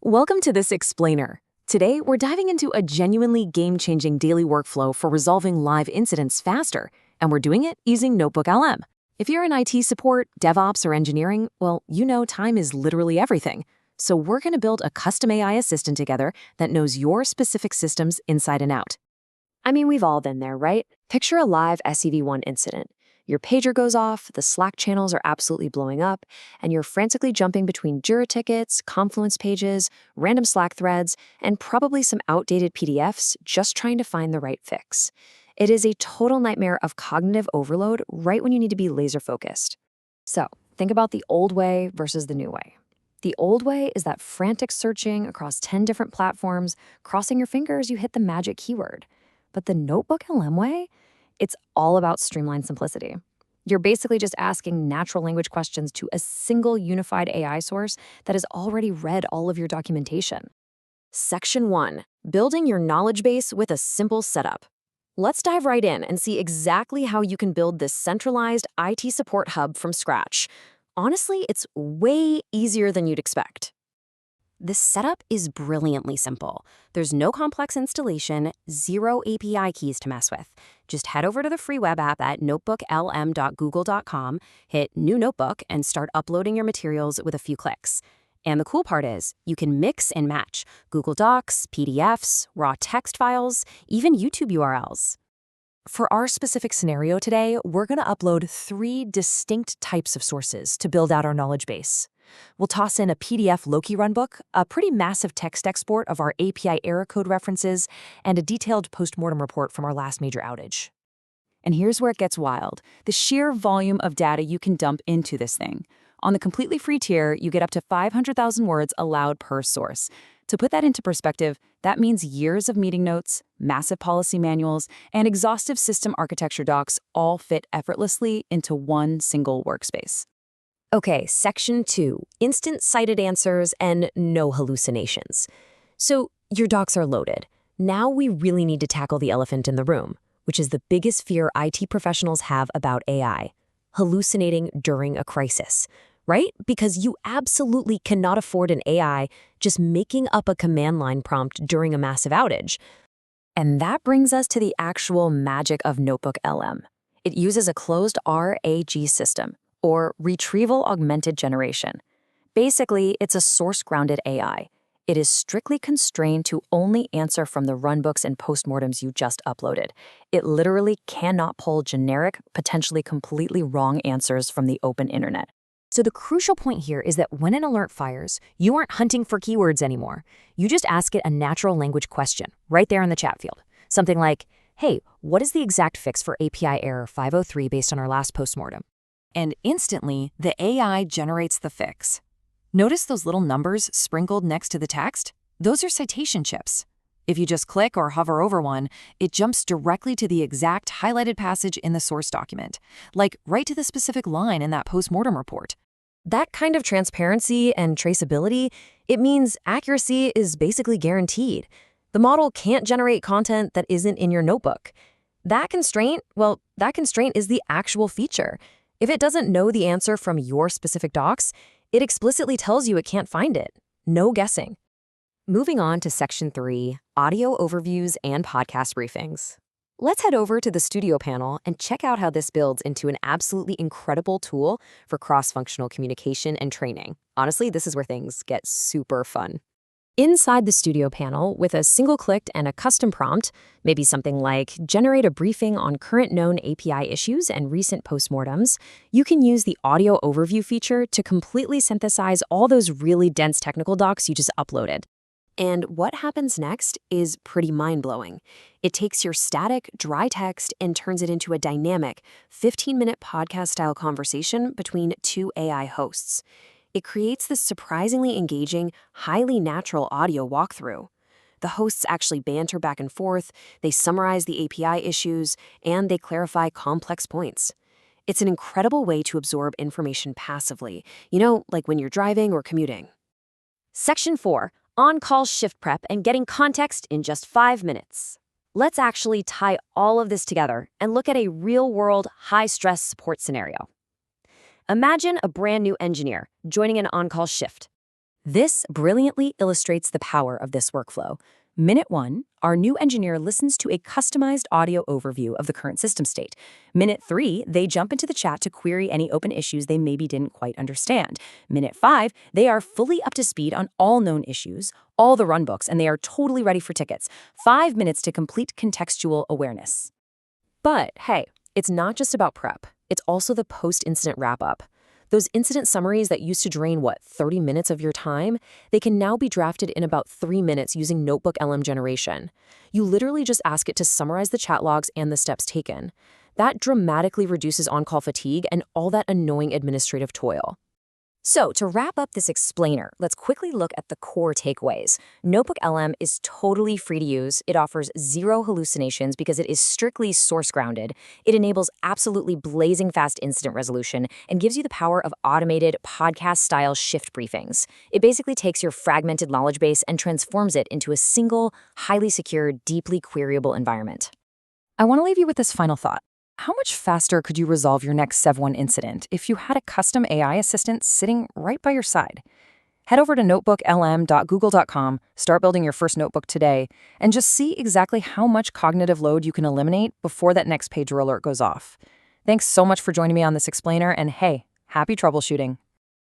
Welcome to this explainer. Today, we're diving into a genuinely game-changing daily workflow for resolving live incidents faster, and we're doing it using NotebookLM. If you're in IT support, DevOps, or engineering, well, you know time is literally everything. So we're going to build a custom AI assistant together that knows your specific systems inside and out. I mean, we've all been there, right? Picture a live SEV1 incident. Your pager goes off, the Slack channels are absolutely blowing up, and you're frantically jumping between Jira tickets, Confluence pages, random Slack threads, and probably some outdated PDFs just trying to find the right fix. It is a total nightmare of cognitive overload right when you need to be laser focused. So, think about the old way versus the new way. The old way is that frantic searching across 10 different platforms, crossing your fingers you hit the magic keyword. But the NotebookLM way? It's all about streamlined simplicity. You're basically just asking natural language questions to a single unified AI source that has already read all of your documentation. Section 1. Building your knowledge base with a simple setup. Let's dive right in and see exactly how you can build this centralized IT support hub from scratch. Honestly, it's way easier than you'd expect. The setup is brilliantly simple. There's no complex installation, zero API keys to mess with. Just head over to the free web app at notebooklm.google.com, hit New Notebook, and start uploading your materials with a few clicks. And the cool part is, you can mix and match Google Docs, PDFs, raw text files, even YouTube URLs. For our specific scenario today, we're going to upload 3 distinct types of sources to build out our knowledge base. We'll toss in a PDF Loki runbook, a pretty massive text export of our API error code references, and a detailed postmortem report from our last major outage. And here's where it gets wild. The sheer volume of data you can dump into this thing. On the completely free tier, you get up to 500,000 words allowed per source. To put that into perspective, that means years of meeting notes, massive policy manuals, and exhaustive system architecture docs all fit effortlessly into one single workspace. Okay, section 2, instant cited answers and no hallucinations. So your docs are loaded. Now we really need to tackle the elephant in the room, which is the biggest fear IT professionals have about AI, hallucinating during a crisis, right? Because you absolutely cannot afford an AI just making up a command line prompt during a massive outage. And that brings us to the actual magic of NotebookLM. It uses a closed RAG system, or Retrieval Augmented Generation. Basically, it's a source-grounded AI. It is strictly constrained to only answer from the runbooks and postmortems you just uploaded. It literally cannot pull generic, potentially completely wrong answers from the open internet. So the crucial point here is that when an alert fires, you aren't hunting for keywords anymore. You just ask it a natural language question right there in the chat field. Something like, hey, what is the exact fix for API error 503 based on our last postmortem? And instantly, the AI generates the fix. Notice those little numbers sprinkled next to the text? Those are citation chips. If you just click or hover over one, it jumps directly to the exact highlighted passage in the source document, like right to the specific line in that postmortem report. That kind of transparency and traceability, it means accuracy is basically guaranteed. The model can't generate content that isn't in your notebook. That constraint is the actual feature. If it doesn't know the answer from your specific docs, it explicitly tells you it can't find it. No guessing. Moving on to Section 3, Audio Overviews and Podcast Briefings. Let's head over to the Studio panel and check out how this builds into an absolutely incredible tool for cross-functional communication and training. Honestly, this is where things get super fun. Inside the Studio panel, with a single click and a custom prompt, maybe something like generate a briefing on current known API issues and recent postmortems, you can use the audio overview feature to completely synthesize all those really dense technical docs you just uploaded. And what happens next is pretty mind-blowing. It takes your static, dry text and turns it into a dynamic, 15-minute podcast-style conversation between 2 AI hosts. It creates this surprisingly engaging, highly natural audio walkthrough. The hosts actually banter back and forth, they summarize the API issues, and they clarify complex points. It's an incredible way to absorb information passively, like when you're driving or commuting. Section 4, on-call shift prep and getting context in just 5 minutes. Let's actually tie all of this together and look at a real-world, high-stress support scenario. Imagine a brand new engineer joining an on-call shift. This brilliantly illustrates the power of this workflow. Minute 1, our new engineer listens to a customized audio overview of the current system state. Minute 3, they jump into the chat to query any open issues they maybe didn't quite understand. Minute 5, they are fully up to speed on all known issues, all the runbooks, and they are totally ready for tickets. 5 minutes to complete contextual awareness. But hey, it's not just about prep. It's also the post-incident wrap-up. Those incident summaries that used to drain, 30 minutes of your time? They can now be drafted in about 3 minutes using NotebookLM generation. You literally just ask it to summarize the chat logs and the steps taken. That dramatically reduces on-call fatigue and all that annoying administrative toil. So, to wrap up this explainer, let's quickly look at the core takeaways. NotebookLM is totally free to use. It offers zero hallucinations because it is strictly source-grounded. It enables absolutely blazing fast incident resolution and gives you the power of automated podcast-style shift briefings. It basically takes your fragmented knowledge base and transforms it into a single, highly secure, deeply queryable environment. I want to leave you with this final thought. How much faster could you resolve your next Sev1 incident if you had a custom AI assistant sitting right by your side? Head over to NotebookLM.google.com, start building your first notebook today, and just see exactly how much cognitive load you can eliminate before that next pager alert goes off. Thanks so much for joining me on this explainer, and hey, happy troubleshooting.